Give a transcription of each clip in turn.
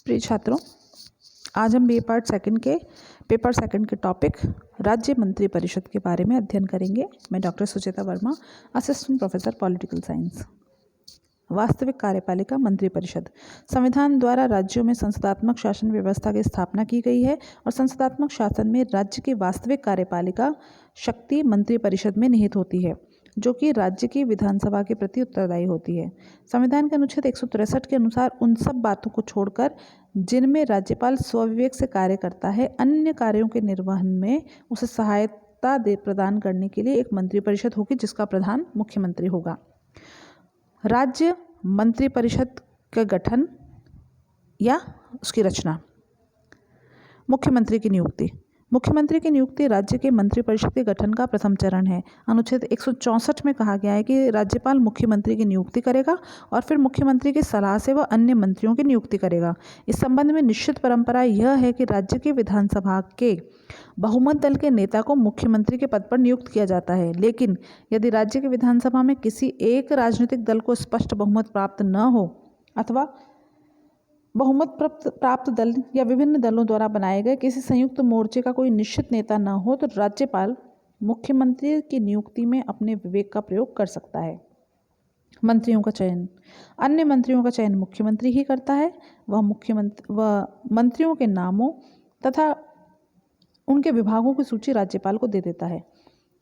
प्रिय छात्रों, आज हम बी पार्ट सेकंड के पेपर सेकंड के टॉपिक राज्य मंत्री परिषद के बारे में अध्ययन करेंगे। मैं doctor Sucheta Verma, assistant professor political science. वास्तविक कार्यपालिका मंत्री परिषद संविधान द्वारा राज्यों में संसदात्मक शासन व्यवस्था की स्थापना की गई है और संसदात्मक शासन में राज्य की वास्तविक कार्यपालिका शक्ति मंत्री परिषद में निहित होती है, जो कि राज्य की विधानसभा के प्रति उत्तरदायी होती है। संविधान के अनुच्छेद 163 के अनुसार उन सब बातों को छोड़कर जिनमें राज्यपाल स्वविवेक से कार्य करता है, अन्य कार्यों के निर्वहन में उसे सहायता प्रदान करने के लिए एक मंत्रिपरिषद होगी, जिसका प्रधान मुख्यमंत्री होगा। राज्य मंत्री परिषद का गठन या उसकी रचना। मुख्यमंत्री की नियुक्ति। मुख्यमंत्री की नियुक्ति राज्य के मंत्रिपरिषद के गठन का प्रथम चरण है। अनुच्छेद 164 में कहा गया है कि राज्यपाल मुख्यमंत्री की नियुक्ति करेगा और फिर मुख्यमंत्री की सलाह से वह अन्य मंत्रियों की नियुक्ति करेगा। इस संबंध में निश्चित परंपरा यह है कि राज्य की विधानसभा के बहुमत दल के नेता को मुख्यमंत्री के पद पर नियुक्त किया जाता है, लेकिन यदि राज्य की विधानसभा में किसी एक राजनीतिक दल को स्पष्ट बहुमत प्राप्त न हो अथवा बहुमत प्राप्त दल या विभिन्न दलों द्वारा बनाए गए किसी संयुक्त मोर्चे का कोई निश्चित नेता न हो, तो राज्यपाल मुख्यमंत्री की नियुक्ति में अपने विवेक का प्रयोग कर सकता है। मंत्रियों का चयन। अन्य मंत्रियों का चयन मुख्यमंत्री ही करता है। वह मंत्रियों के नामों तथा उनके विभागों की सूची राज्यपाल को दे देता है।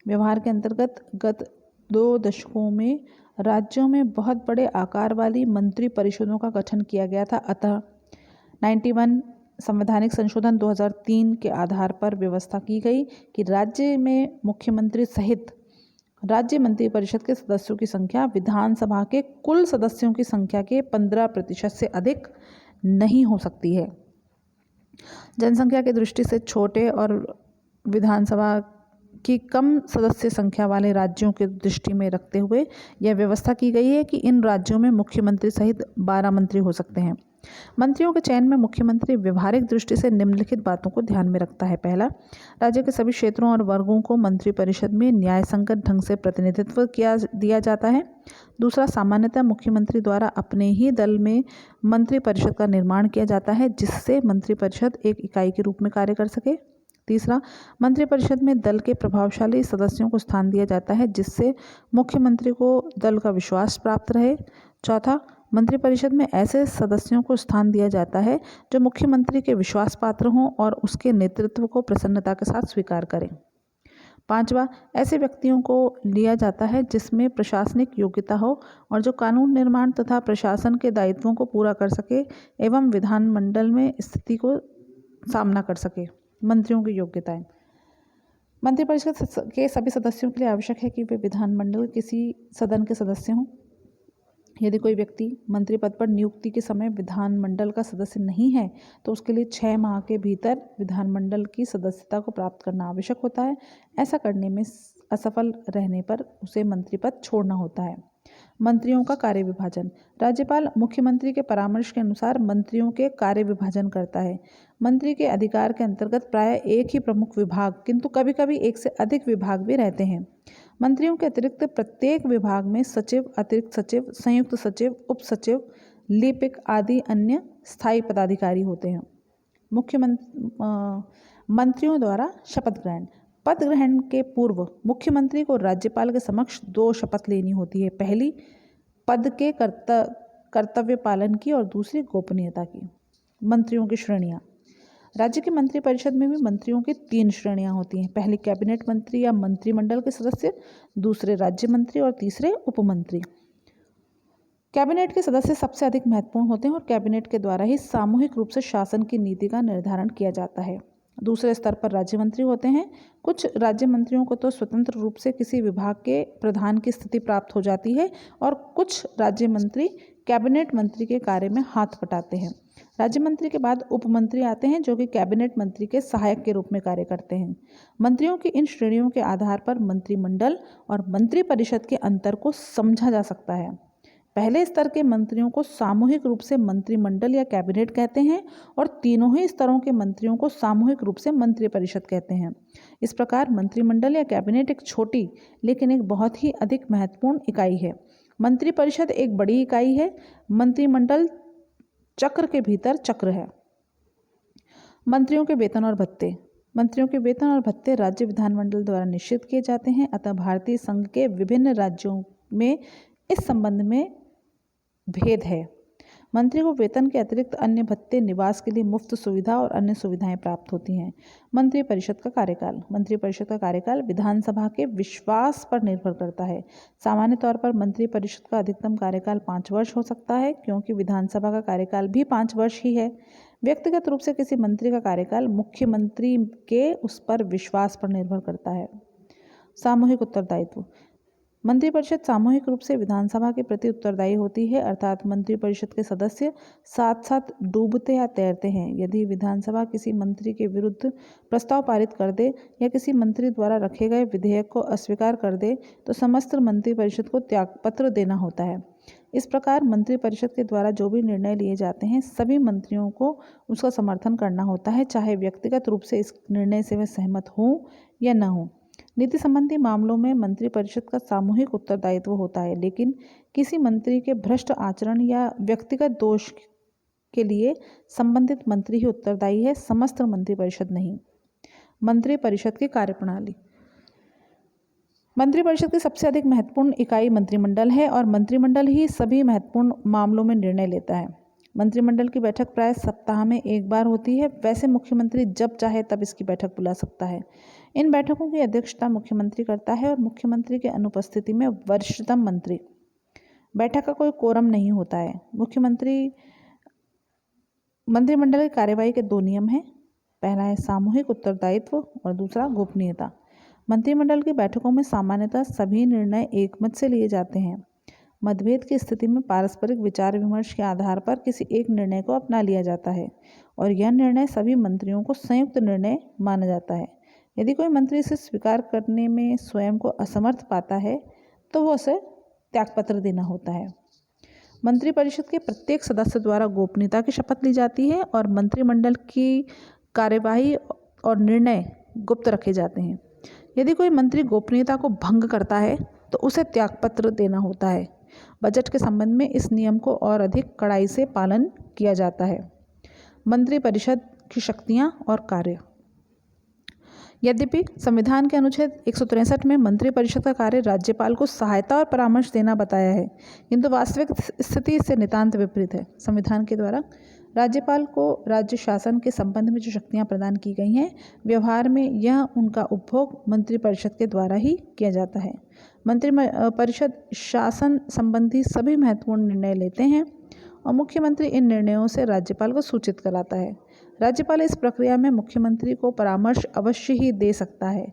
व्यवहार के अंतर्गत गत 2 दशकों में राज्यों में बहुत बड़े आकार वाली मंत्री परिषदों का गठन किया गया था। अतः 91 संवैधानिक संशोधन 2003 के आधार पर व्यवस्था की गई कि राज्य में मुख्यमंत्री सहित राज्य मंत्री परिषद के सदस्यों की संख्या विधानसभा के कुल सदस्यों की संख्या के 15% से अधिक नहीं हो सकती है। जनसंख्या की दृष्टि से छोटे और विधानसभा की कम सदस्य संख्या वाले राज्यों के दृष्टि में रखते हुए यह व्यवस्था की गई है कि इन राज्यों में मुख्यमंत्री सहित 12 मंत्री हो सकते हैं। मंत्रियों के चयन में मुख्यमंत्री व्यवहारिक दृष्टि से निम्नलिखित बातों को ध्यान में रखता है। पहला, राज्य के सभी क्षेत्रों और वर्गों को मंत्रिपरिषद में न्यायसंगत ढंग से प्रतिनिधित्व दिया जाता है। दूसरा, सामान्यतः मुख्यमंत्री द्वारा अपने ही दल में मंत्रिपरिषद का निर्माण किया जाता है, जिससे मंत्रिपरिषद एक इकाई के रूप में कार्य कर सके। तीसरा, मंत्रिपरिषद में दल के प्रभावशाली सदस्यों को स्थान दिया जाता है, जिससे मुख्यमंत्री को दल का विश्वास प्राप्त रहे। चौथा, मंत्रिपरिषद में ऐसे सदस्यों को स्थान दिया जाता है जो मुख्यमंत्री के विश्वास पात्र हों और उसके नेतृत्व को प्रसन्नता के साथ स्वीकार करें। पांचवा, ऐसे व्यक्तियों को लिया जाता है जिसमें प्रशासनिक योग्यता हो और जो कानून निर्माण तथा प्रशासन के दायित्वों को पूरा कर सके एवं विधानमंडल में स्थिति को सामना कर सके। मंत्रियों की योग्यताएं। मंत्रिपरिषद के सभी सदस्यों के लिए आवश्यक है कि वे विधानमंडल किसी सदन के सदस्य हों। यदि कोई व्यक्ति मंत्री पद पर नियुक्ति के समय विधानमंडल का सदस्य नहीं है, तो उसके लिए 6 माह के भीतर विधानमंडल की सदस्यता को प्राप्त करना आवश्यक होता है। ऐसा करने में असफल रहने पर उसे मंत्री पद छोड़ना होता है। मंत्रियों का कार्य विभाजन। राज्यपाल मुख्यमंत्री के परामर्श के अनुसार मंत्रियों के कार्य विभाजन करता है। मंत्री के अधिकार के अंतर्गत प्रायः एक ही प्रमुख विभाग, किंतु कभी कभी एक से अधिक विभाग भी रहते हैं। मंत्रियों के अतिरिक्त प्रत्येक विभाग में सचिव, अतिरिक्त सचिव, संयुक्त सचिव, उप सचिव, लिपिक आदि अन्य स्थायी पदाधिकारी होते हैं। मंत्रियों द्वारा शपथ ग्रहण। पद ग्रहण के पूर्व मुख्यमंत्री को राज्यपाल के समक्ष 2 शपथ लेनी होती है। पहली पद के कर्तव्य पालन की और दूसरी गोपनीयता की। मंत्रियों की श्रेणियां। राज्य की मंत्रिपरिषद में भी मंत्रियों की 3 श्रेणियां होती हैं। पहली कैबिनेट मंत्री या मंत्रिमंडल के सदस्य, दूसरे राज्य मंत्री और तीसरे उपमंत्री। कैबिनेट के सदस्य सबसे अधिक महत्वपूर्ण होते हैं और कैबिनेट के द्वारा ही सामूहिक रूप से शासन की नीति का निर्धारण किया जाता है। दूसरे स्तर पर राज्य मंत्री होते हैं। कुछ राज्य मंत्रियों को तो स्वतंत्र रूप से किसी विभाग के प्रधान की स्थिति प्राप्त हो जाती है और कुछ राज्य मंत्री कैबिनेट मंत्री के कार्य में हाथ बटाते हैं। राज्य मंत्री के बाद उपमंत्री आते हैं, जो कि कैबिनेट मंत्री के सहायक के रूप में कार्य करते हैं। मंत्रियों की इन श्रेणियों के आधार पर मंत्रिमंडल और मंत्रिपरिषद के अंतर को समझा जा सकता है। पहले स्तर के मंत्रियों को सामूहिक रूप से मंत्रिमंडल या कैबिनेट कहते हैं और तीनों ही स्तरों के मंत्रियों को सामूहिक रूप से मंत्रिपरिषद कहते हैं। इस प्रकार मंत्रिमंडल या कैबिनेट एक छोटी लेकिन एक बहुत ही अधिक महत्वपूर्ण इकाई है। मंत्रिपरिषद एक बड़ी इकाई है। मंत्रिमंडल चक्र के भीतर चक्र है। मंत्रियों के वेतन और भत्ते। मंत्रियों के वेतन और भत्ते राज्य विधानमंडल द्वारा निश्चित किए जाते हैं, अतः भारतीय संघ के विभिन्न राज्यों में इस संबंध में भेद है। मंत्री को वेतन के अतिरिक्त अन्य भत्ते, निवास के लिए मुफ्त सुविधा और अन्य सुविधाएं प्राप्त होती हैं। मंत्री परिषद का कार्यकाल। मंत्री परिषद का कार्यकाल विधानसभा के विश्वास पर निर्भर करता है। सामान्य तौर पर मंत्री परिषद का अधिकतम कार्यकाल 5 वर्ष हो सकता है, क्योंकि विधानसभा का कार्यकाल भी 5 वर्ष ही है। व्यक्तिगत रूप से किसी मंत्री का कार्यकाल मुख्यमंत्री के उस पर विश्वास पर निर्भर करता है। सामूहिक उत्तरदायित्व। मंत्रिपरिषद सामूहिक रूप से विधानसभा के प्रति उत्तरदायी होती है, अर्थात मंत्रिपरिषद के सदस्य साथ साथ डूबते या तैरते हैं। यदि विधानसभा किसी मंत्री के विरुद्ध प्रस्ताव पारित कर दे या किसी मंत्री द्वारा रखे गए विधेयक को अस्वीकार कर दे तो समस्त मंत्रिपरिषद को त्यागपत्र देना होता है। इस प्रकार मंत्रिपरिषद के द्वारा जो भी निर्णय लिए जाते हैं सभी मंत्रियों को उसका समर्थन करना होता है, चाहे व्यक्तिगत रूप से इस निर्णय से वे सहमत हों या न हों। नीति संबंधी मामलों में मंत्रिपरिषद का सामूहिक उत्तरदायित्व होता है, लेकिन किसी मंत्री के भ्रष्ट आचरण या व्यक्तिगत दोष के लिए संबंधित मंत्री ही उत्तरदायी है, समस्त मंत्रिपरिषद नहीं। मंत्रिपरिषद की कार्यप्रणाली। मंत्रिपरिषद की सबसे अधिक महत्वपूर्ण इकाई मंत्रिमंडल है और मंत्रिमंडल ही सभी महत्वपूर्ण मामलों में निर्णय लेता है। मंत्रिमंडल की बैठक प्राय सप्ताह में एक बार होती है। वैसे मुख्यमंत्री जब चाहे तब इसकी बैठक बुला सकता है। इन बैठकों की अध्यक्षता मुख्यमंत्री करता है और मुख्यमंत्री के अनुपस्थिति में वरिष्ठतम मंत्री। बैठक का कोई कोरम नहीं होता है। मंत्रिमंडल की कार्यवाही के 2 नियम हैं। पहला है सामूहिक उत्तरदायित्व और दूसरा गोपनीयता। मंत्रिमंडल की बैठकों में सामान्यतः सभी निर्णय एकमत से लिए जाते हैं। मतभेद की स्थिति में पारस्परिक विचार विमर्श के आधार पर किसी एक निर्णय को अपना लिया जाता है और यह निर्णय सभी मंत्रियों को संयुक्त निर्णय माना जाता है। यदि कोई मंत्री इसे स्वीकार करने में स्वयं को असमर्थ पाता है तो वह उसे त्यागपत्र देना होता है। मंत्रिपरिषद के प्रत्येक सदस्य द्वारा गोपनीयता की शपथ ली जाती है और मंत्रिमंडल की कार्यवाही और निर्णय गुप्त रखे जाते हैं। यदि कोई मंत्री गोपनीयता को भंग करता है तो उसे त्यागपत्र देना होता है। बजट के संबंध में इस नियम को और अधिक कड़ाई से पालन किया जाता है। मंत्रिपरिषद की शक्तियां और कार्य। यद्यपि संविधान के अनुच्छेद 163 में मंत्रिपरिषद का कार्य राज्यपाल को सहायता और परामर्श देना बताया है, किंतु वास्तविक स्थिति इससे नितांत विपरीत है। संविधान के द्वारा राज्यपाल को राज्य शासन के संबंध में जो शक्तियां प्रदान की गई हैं, व्यवहार में यह उनका उपभोग मंत्रिपरिषद के द्वारा ही किया जाता है। मंत्रिपरिषद शासन संबंधी सभी महत्वपूर्ण निर्णय लेते हैं और मुख्यमंत्री इन निर्णयों से राज्यपाल को सूचित कराता है। राज्यपाल इस प्रक्रिया में मुख्यमंत्री को परामर्श अवश्य ही दे सकता है।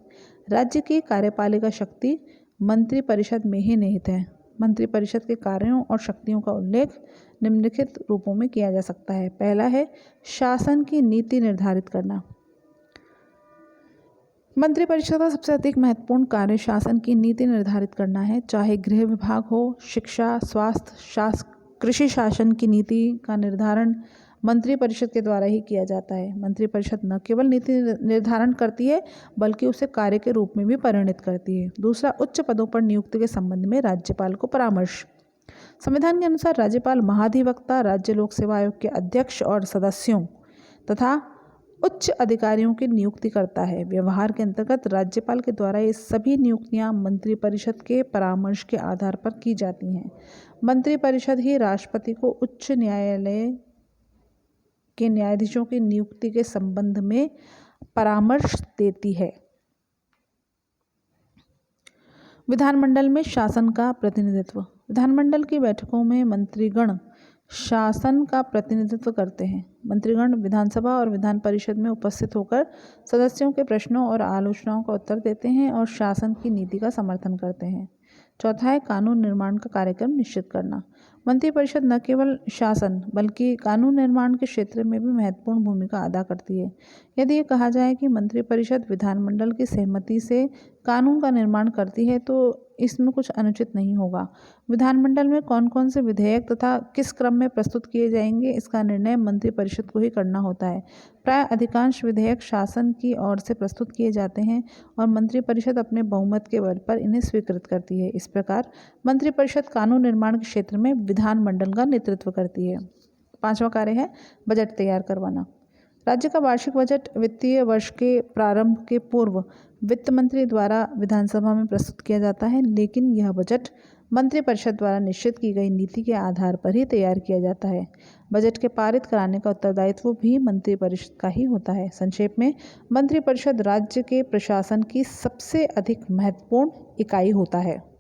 राज्य की कार्यपालिका शक्ति मंत्रिपरिषद में ही निहित है। मंत्रिपरिषद के कार्यों और शक्तियों का उल्लेख निम्नलिखित रूपों में किया जा सकता है। पहला है शासन की नीति निर्धारित करना। मंत्रिपरिषद का सबसे अधिक महत्वपूर्ण कार्य शासन की नीति निर्धारित करना है, चाहे गृह विभाग हो, शिक्षा, स्वास्थ्य, कृषि शासन की नीति का निर्धारण मंत्रिपरिषद के द्वारा ही किया जाता है। मंत्रिपरिषद न केवल नीति निर्धारण करती है बल्कि उसे कार्य के रूप में भी परिणित करती है। दूसरा, उच्च पदों पर नियुक्ति के संबंध में राज्यपाल को परामर्श। संविधान के अनुसार राज्यपाल महाधिवक्ता, राज्य लोक सेवा आयोग के अध्यक्ष और सदस्यों तथा उच्च अधिकारियों की नियुक्ति करता है। व्यवहार के अंतर्गत राज्यपाल के द्वारा ये सभी नियुक्तियां मंत्रिपरिषद के परामर्श के आधार पर की जाती हैं। मंत्रिपरिषद ही राष्ट्रपति को उच्च न्यायालय के न्यायाधीशों की नियुक्ति के संबंध में परामर्श देती है। विधानमंडल में शासन का प्रतिनिधित्व। विधानमंडल की बैठकों में मंत्रीगण शासन का प्रतिनिधित्व करते हैं। मंत्रीगण विधानसभा और विधान परिषद में उपस्थित होकर सदस्यों के प्रश्नों और आलोचनाओं का उत्तर देते हैं और शासन की नीति का समर्थन करते हैं। चौथा है कानून निर्माण का कार्यक्रम निश्चित करना। मंत्रिपरिषद न केवल शासन बल्कि कानून निर्माण के क्षेत्र में भी महत्वपूर्ण भूमिका अदा करती है। यदि ये कहा जाए कि मंत्रिपरिषद विधानमंडल की सहमति से कानून का निर्माण करती है तो इसमें कुछ अनुचित नहीं होगा। विधानमंडल में कौन कौन से विधेयक तथा किस क्रम में प्रस्तुत किए जाएंगे इसका निर्णय मंत्रिपरिषद को ही करना होता है। प्राय अधिकांश विधेयक शासन की ओर से प्रस्तुत किए जाते हैं और मंत्रिपरिषद अपने बहुमत के बल पर इन्हें स्वीकृत करती है। इस प्रकार मंत्रिपरिषद कानून निर्माण के क्षेत्र में विधानमंडल का नेतृत्व करती है। 5वां कार्य है बजट तैयार करवाना। राज्य का वार्षिक बजट वित्तीय वर्ष के प्रारंभ के पूर्व वित्त मंत्री द्वारा विधानसभा में प्रस्तुत किया जाता है, लेकिन यह बजट मंत्रिपरिषद द्वारा निश्चित की गई नीति के आधार पर ही तैयार किया जाता है। बजट के पारित कराने का उत्तरदायित्व भी मंत्रिपरिषद का ही होता है। संक्षेप में, मंत्रिपरिषद राज्य के प्रशासन की सबसे अधिक महत्वपूर्ण इकाई होता है।